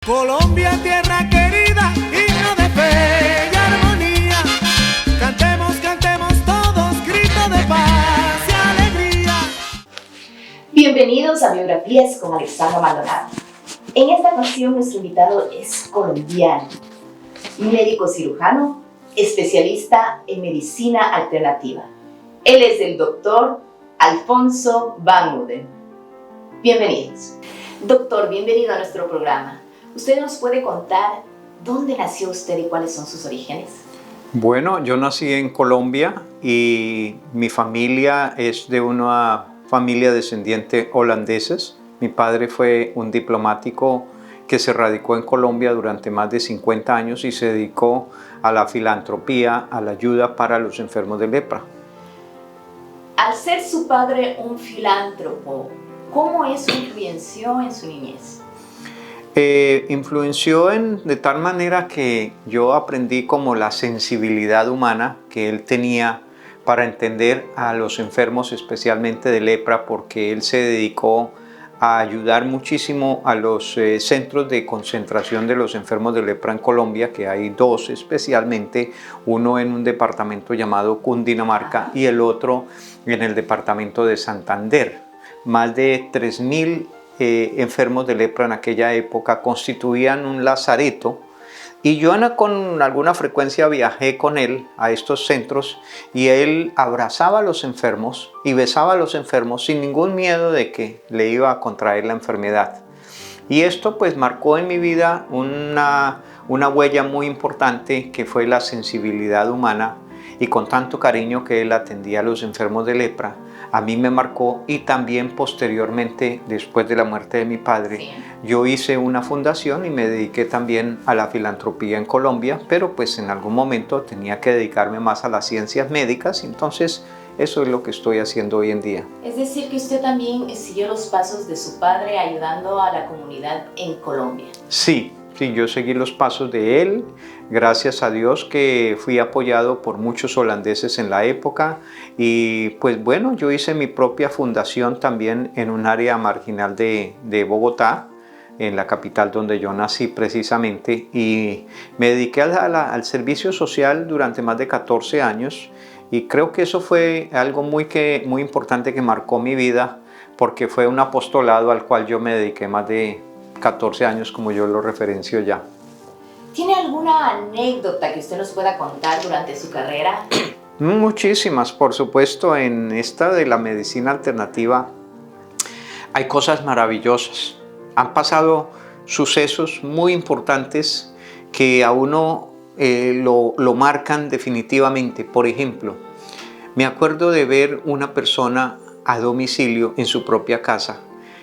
Colombia, tierra querida, himno de fe y armonía. Cantemos, cantemos todos, grito de paz y alegría. Bienvenidos a Biografías con Alexandra Maldonado. En esta ocasión nuestro invitado es colombiano, médico cirujano, especialista en medicina alternativa. Él es el doctor Alfonso Van Uden. Bienvenidos. Doctor, bienvenido a nuestro programa. ¿Usted nos puede contar dónde nació usted y cuáles son sus orígenes? Bueno, yo nací en Colombia y mi familia es de una familia descendiente holandeses. Mi padre fue un diplomático que se radicó en Colombia durante más de 50 años y se dedicó a la filantropía, a la ayuda para los enfermos de lepra. Al ser su padre un filántropo, ¿cómo eso influenció en su niñez? Influenció de tal manera que yo aprendí como la sensibilidad humana que él tenía para entender a los enfermos, especialmente de lepra, porque él se dedicó a ayudar muchísimo a los centros de concentración de los enfermos de lepra en Colombia, que hay dos especialmente, uno en un departamento llamado Cundinamarca y el otro en el departamento de Santander. Más de 3.000 enfermos de lepra en aquella época constituían un lazareto y yo con alguna frecuencia viajé con él a estos centros y él abrazaba a los enfermos y besaba a los enfermos sin ningún miedo de que le iba a contraer la enfermedad. Y esto pues marcó en mi vida una huella muy importante que fue la sensibilidad humana y con tanto cariño que él atendía a los enfermos de lepra. A mí me marcó y también posteriormente, después de la muerte de mi padre, Sí. Yo hice una fundación y me dediqué también a la filantropía en Colombia, pero pues en algún momento tenía que dedicarme más a las ciencias médicas, entonces eso es lo que estoy haciendo hoy en día. Es decir, que usted también siguió los pasos de su padre ayudando a la comunidad en Colombia. Sí, yo seguí los pasos de él, gracias a Dios que fui apoyado por muchos holandeses en la época y pues bueno, yo hice mi propia fundación también en un área marginal de Bogotá, en la capital donde yo nací precisamente, y me dediqué al servicio social durante más de 14 años y creo que eso fue algo muy importante que marcó mi vida porque fue un apostolado al cual yo me dediqué más de 14 años, como yo lo referencio ya. ¿Tiene alguna anécdota que usted nos pueda contar durante su carrera? Muchísimas, por supuesto. En esta de la medicina alternativa hay cosas maravillosas. Han pasado sucesos muy importantes que a uno lo marcan definitivamente. Por ejemplo, me acuerdo de ver una persona a domicilio en su propia casa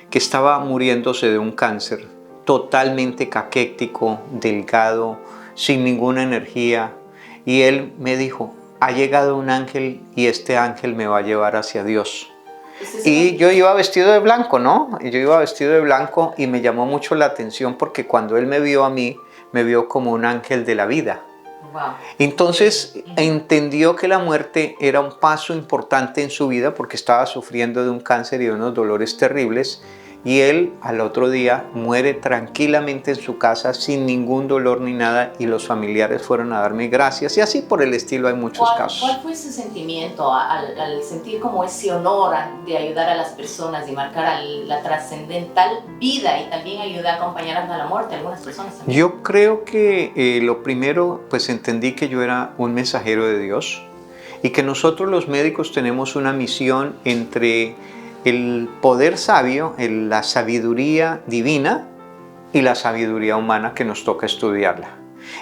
que estaba muriéndose de un cáncer, totalmente caquético, delgado, sin ninguna energía. Y él me dijo, ha llegado un ángel y este ángel me va a llevar hacia Dios. Y yo iba vestido de blanco, ¿no? Yo iba vestido de blanco y me llamó mucho la atención porque cuando él me vio a mí, me vio como un ángel de la vida. Wow. Entonces entendió que la muerte era un paso importante en su vida porque estaba sufriendo de un cáncer y de unos dolores terribles y él al otro día muere tranquilamente en su casa sin ningún dolor ni nada y los familiares fueron a darme gracias y así por el estilo hay muchos casos. ¿Cuál fue su sentimiento al sentir como ese honor de ayudar a las personas y marcar la trascendental vida y también ayudar a acompañar hasta la muerte a algunas personas también? Yo creo que lo primero, pues entendí que yo era un mensajero de Dios y que nosotros los médicos tenemos una misión entre el poder sabio, la sabiduría divina y la sabiduría humana que nos toca estudiarla.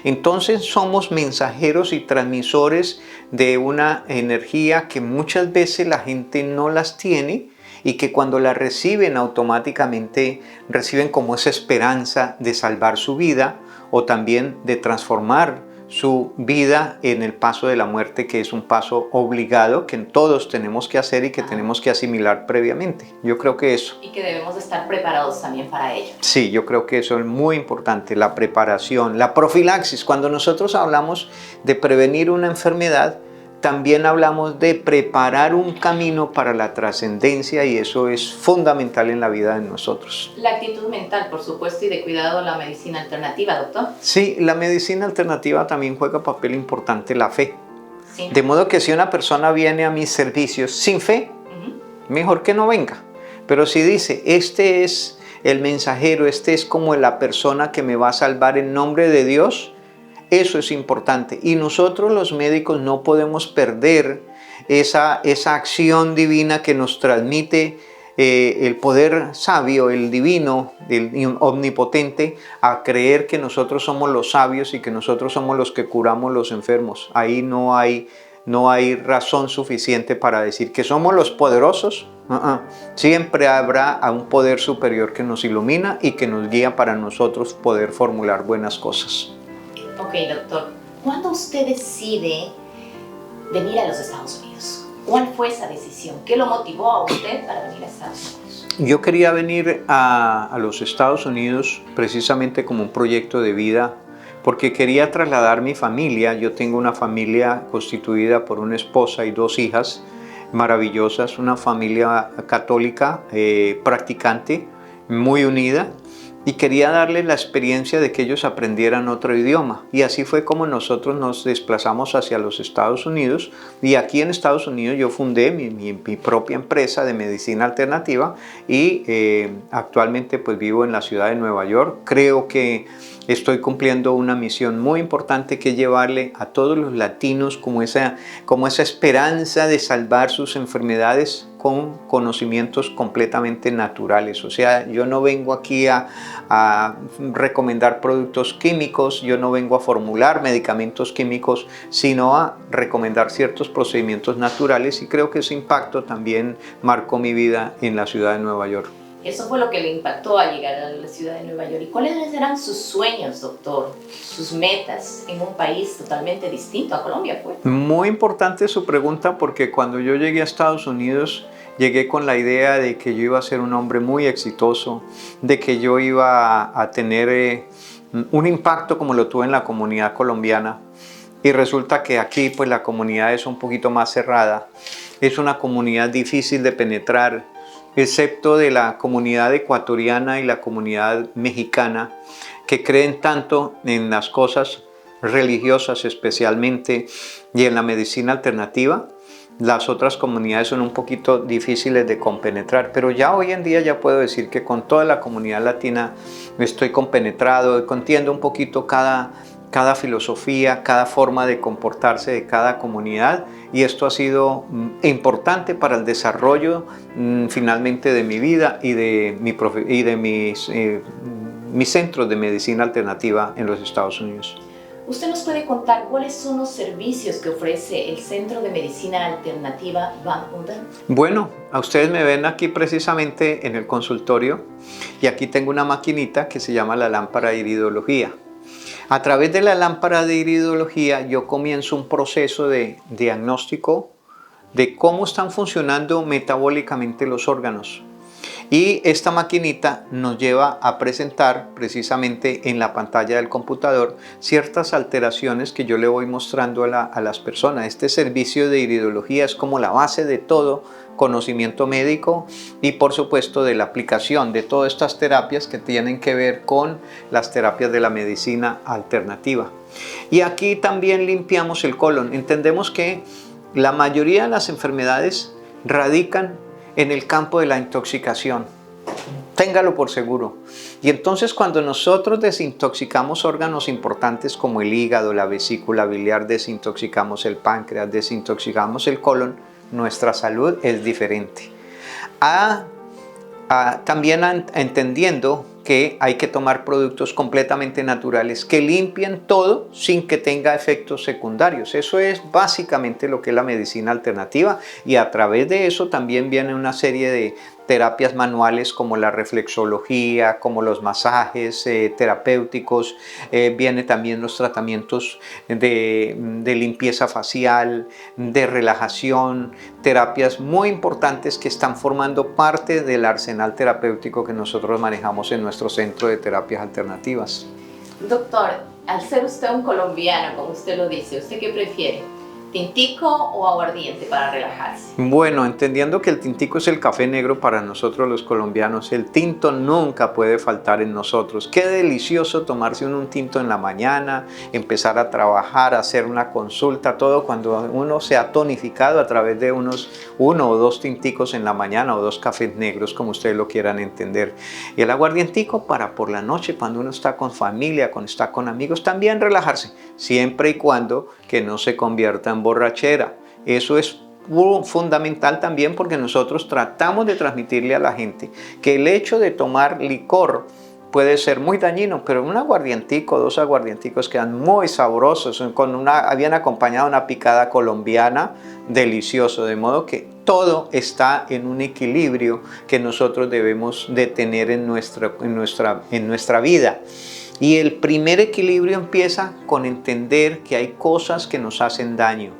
Entonces somos mensajeros y transmisores de una energía que muchas veces la gente no las tiene y que cuando la reciben automáticamente reciben como esa esperanza de salvar su vida o también de transformar su vida en el paso de la muerte, que es un paso obligado que todos tenemos que hacer y que tenemos que asimilar previamente. Yo creo que eso. Y que debemos estar preparados también para ello. Sí, yo creo que eso es muy importante, la preparación, la profilaxis. Cuando nosotros hablamos de prevenir una enfermedad, también hablamos de preparar un camino para la trascendencia y eso es fundamental en la vida de nosotros. La actitud mental, por supuesto, y de cuidado a la medicina alternativa, doctor. Sí, la medicina alternativa también juega papel importante, la fe. Sí. De modo que si una persona viene a mis servicios sin fe, mejor que no venga. Pero si dice, este es el mensajero, este es como la persona que me va a salvar en nombre de Dios, eso es importante. Y nosotros los médicos no podemos perder esa acción divina que nos transmite el poder sabio, el divino, el omnipotente, a creer que nosotros somos los sabios y que nosotros somos los que curamos los enfermos. Ahí no hay razón suficiente para decir que somos los poderosos. Siempre habrá a un poder superior que nos ilumina y que nos guía para nosotros poder formular buenas cosas. Ok, doctor. ¿Cuándo usted decide venir a los Estados Unidos? ¿Cuál fue esa decisión? ¿Qué lo motivó a usted para venir a Estados Unidos? Yo quería venir a los Estados Unidos precisamente como un proyecto de vida, porque quería trasladar mi familia. Yo tengo una familia constituida por una esposa y 2 hijas maravillosas, una familia católica practicante, muy unida, y quería darles la experiencia de que ellos aprendieran otro idioma. Y así fue como nosotros nos desplazamos hacia los Estados Unidos, y aquí en Estados Unidos yo fundé mi propia empresa de medicina alternativa y actualmente pues vivo en la ciudad de Nueva York. Creo que estoy cumpliendo una misión muy importante, que es llevarle a todos los latinos como esa esperanza de salvar sus enfermedades con conocimientos completamente naturales. O sea, yo no vengo aquí a recomendar productos químicos, yo no vengo a formular medicamentos químicos, sino a recomendar ciertos procedimientos naturales, y creo que ese impacto también marcó mi vida en la ciudad de Nueva York. Eso fue lo que le impactó al llegar a la ciudad de Nueva York. ¿Y cuáles eran sus sueños, doctor? Sus metas en un país totalmente distinto a Colombia, pues. Muy importante su pregunta, porque cuando yo llegué a Estados Unidos, llegué con la idea de que yo iba a ser un hombre muy exitoso, de que yo iba a tener un impacto como lo tuve en la comunidad colombiana. Y resulta que aquí pues la comunidad es un poquito más cerrada. Es una comunidad difícil de penetrar, excepto de la comunidad ecuatoriana y la comunidad mexicana, que creen tanto en las cosas religiosas especialmente y en la medicina alternativa. Las otras comunidades son un poquito difíciles de compenetrar, pero ya hoy en día ya puedo decir que con toda la comunidad latina estoy compenetrado, entiendo un poquito cada filosofía, cada forma de comportarse de cada comunidad, y esto ha sido importante para el desarrollo finalmente de mi vida y de mis centros de medicina alternativa en los Estados Unidos. ¿Usted nos puede contar cuáles son los servicios que ofrece el Centro de Medicina Alternativa Van Uden? Bueno, a ustedes me ven aquí precisamente en el consultorio, y aquí tengo una maquinita que se llama la lámpara de iridología. A través de la lámpara de iridología yo comienzo un proceso de diagnóstico de cómo están funcionando metabólicamente los órganos. Y esta maquinita nos lleva a presentar precisamente en la pantalla del computador ciertas alteraciones que yo le voy mostrando a las personas. Este servicio de iridología es como la base de todo conocimiento médico y por supuesto de la aplicación de todas estas terapias que tienen que ver con las terapias de la medicina alternativa. Y aquí también limpiamos el colon. Entendemos que la mayoría de las enfermedades radican en el campo de la intoxicación. Téngalo por seguro. Y entonces cuando nosotros desintoxicamos órganos importantes como el hígado, la vesícula biliar, desintoxicamos el páncreas, desintoxicamos el colon, nuestra salud es diferente. También entendiendo que hay que tomar productos completamente naturales que limpien todo sin que tenga efectos secundarios. Eso es básicamente lo que es la medicina alternativa, y a través de eso también viene una serie de terapias manuales como la reflexología, como los masajes terapéuticos, viene también los tratamientos de limpieza facial, de relajación, terapias muy importantes que están formando parte del arsenal terapéutico que nosotros manejamos en nuestro centro de terapias alternativas. Doctor, al ser usted un colombiano, como usted lo dice, ¿usted qué prefiere? ¿Tintico o aguardiente para relajarse? Bueno, entendiendo que el tintico es el café negro para nosotros los colombianos, el tinto nunca puede faltar en nosotros. Qué delicioso tomarse un tinto en la mañana, empezar a trabajar, hacer una consulta, todo cuando uno se ha tonificado a través de uno o dos tinticos en la mañana o dos cafés negros, como ustedes lo quieran entender. Y el aguardientico para por la noche, cuando uno está con familia, cuando está con amigos, también relajarse, siempre y cuando que no se convierta en borrachera. Eso es fundamental también porque nosotros tratamos de transmitirle a la gente que el hecho de tomar licor puede ser muy dañino, pero un aguardientico, dos aguardienticos quedan muy sabrosos, habían acompañado una picada colombiana delicioso, de modo que todo está en un equilibrio que nosotros debemos de tener en nuestra vida. Y el primer equilibrio empieza con entender que hay cosas que nos hacen daño.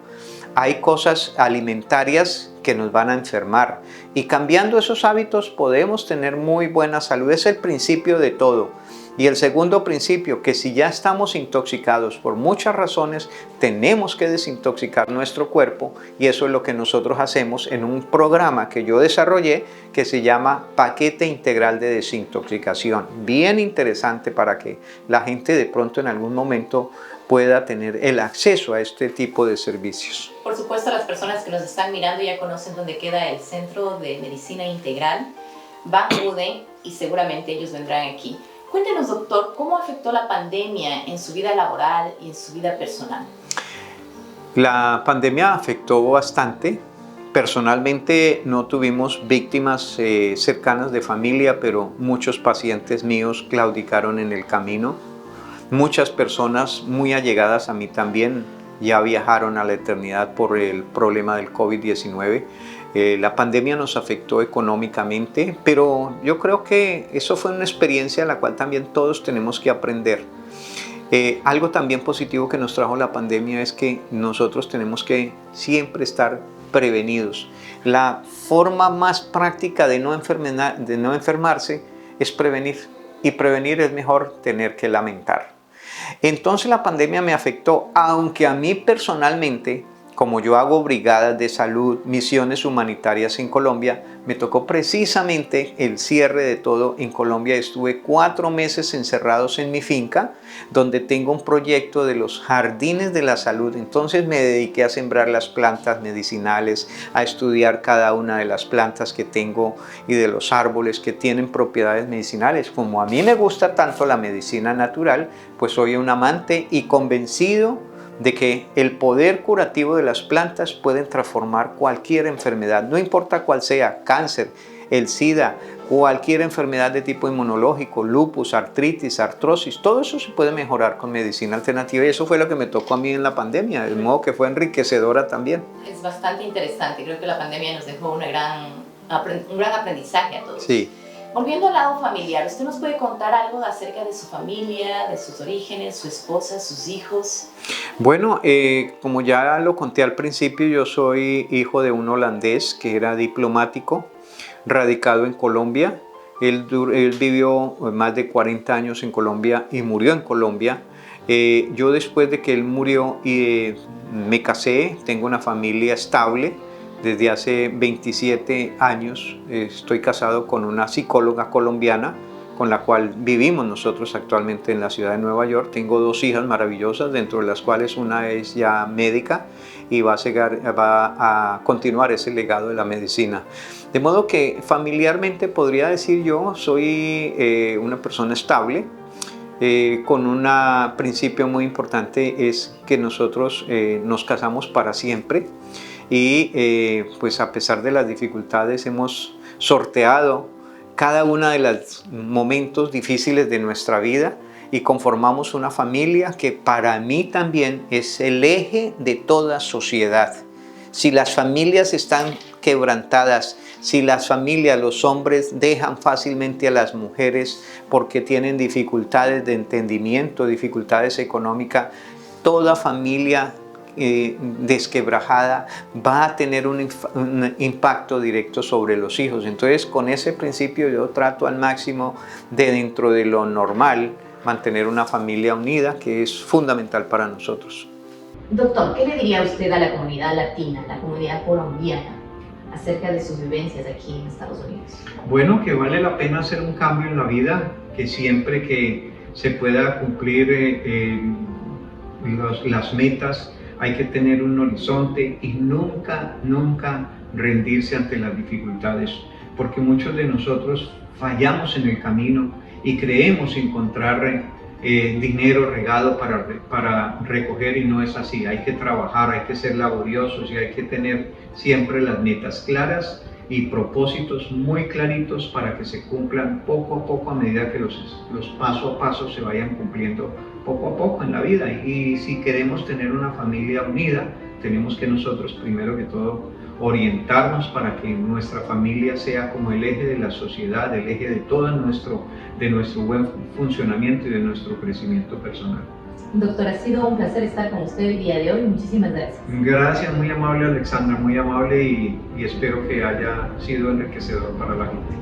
Hay cosas alimentarias que nos van a enfermar. Y cambiando esos hábitos podemos tener muy buena salud. Es el principio de todo. Y el segundo principio, que si ya estamos intoxicados por muchas razones, tenemos que desintoxicar nuestro cuerpo, y eso es lo que nosotros hacemos en un programa que yo desarrollé que se llama Paquete Integral de Desintoxicación. Bien interesante para que la gente de pronto en algún momento pueda tener el acceso a este tipo de servicios. Por supuesto, las personas que nos están mirando ya conocen dónde queda el Centro de Medicina Integral. acuden y seguramente ellos vendrán aquí. Cuéntenos, doctor, ¿cómo afectó la pandemia en su vida laboral y en su vida personal? La pandemia afectó bastante. Personalmente no tuvimos víctimas cercanas de familia, pero muchos pacientes míos claudicaron en el camino. Muchas personas muy allegadas a mí también ya viajaron a la eternidad por el problema del COVID-19. La pandemia nos afectó económicamente, pero yo creo que eso fue una experiencia a la cual también todos tenemos que aprender. Algo también positivo que nos trajo la pandemia es que nosotros tenemos que siempre estar prevenidos. La forma más práctica de no enfermarse es prevenir, y prevenir es mejor tener que lamentar. Entonces la pandemia me afectó, aunque a mí personalmente, como yo hago brigadas de salud, misiones humanitarias en Colombia, me tocó precisamente el cierre de todo en Colombia. Estuve 4 meses encerrados en mi finca, donde tengo un proyecto de los jardines de la salud. Entonces me dediqué a sembrar las plantas medicinales, a estudiar cada una de las plantas que tengo y de los árboles que tienen propiedades medicinales. Como a mí me gusta tanto la medicina natural, pues soy un amante y convencido de que el poder curativo de las plantas pueden transformar cualquier enfermedad, no importa cuál sea, cáncer, el SIDA, cualquier enfermedad de tipo inmunológico, lupus, artritis, artrosis, todo eso se puede mejorar con medicina alternativa, y eso fue lo que me tocó a mí en la pandemia, de modo que fue enriquecedora también. Es bastante interesante, creo que la pandemia nos dejó un gran aprendizaje a todos. Sí. Volviendo al lado familiar, ¿usted nos puede contar algo acerca de su familia, de sus orígenes, su esposa, sus hijos? Bueno, como ya lo conté al principio, yo soy hijo de un holandés que era diplomático, radicado en Colombia. Él vivió más de 40 años en Colombia y murió en Colombia. Yo después de que él murió me casé, tengo una familia estable. Desde hace 27 años estoy casado con una psicóloga colombiana con la cual vivimos nosotros actualmente en la ciudad de Nueva York. Tengo 2 hijas maravillosas, dentro de las cuales una es ya médica y va a continuar ese legado de la medicina. De modo que familiarmente podría decir yo soy una persona estable, con un principio muy importante es que nosotros nos casamos para siempre. Y pues a pesar de las dificultades hemos sorteado cada uno de los momentos difíciles de nuestra vida y conformamos una familia que para mí también es el eje de toda sociedad. Si las familias están quebrantadas, si las familias, los hombres dejan fácilmente a las mujeres porque tienen dificultades de entendimiento, dificultades económicas, toda familia desquebrajada va a tener un impacto directo sobre los hijos. Entonces, con ese principio yo trato al máximo de, dentro de lo normal, mantener una familia unida, que es fundamental para nosotros. Doctor, ¿qué le diría usted a la comunidad latina, la comunidad colombiana, acerca de sus vivencias aquí en Estados Unidos? Bueno, que vale la pena hacer un cambio en la vida, que siempre que se pueda cumplir las metas, hay que tener un horizonte y nunca rendirse ante las dificultades, porque muchos de nosotros fallamos en el camino y creemos encontrar dinero regado para recoger, y no es así. Hay que trabajar, hay que ser laboriosos y hay que tener siempre las metas claras y propósitos muy claritos para que se cumplan poco a poco a medida que los paso a paso se vayan cumpliendo poco a poco en la vida. Y si queremos tener una familia unida, tenemos que nosotros primero que todo orientarnos para que nuestra familia sea como el eje de la sociedad, el eje de todo nuestro buen funcionamiento y de nuestro crecimiento personal. Doctor, ha sido un placer estar con usted el día de hoy. Muchísimas gracias. Gracias, muy amable Alexandra, muy amable, y espero que haya sido enriquecedor para la gente.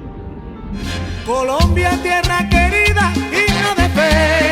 Colombia, tierra querida, himno de fe.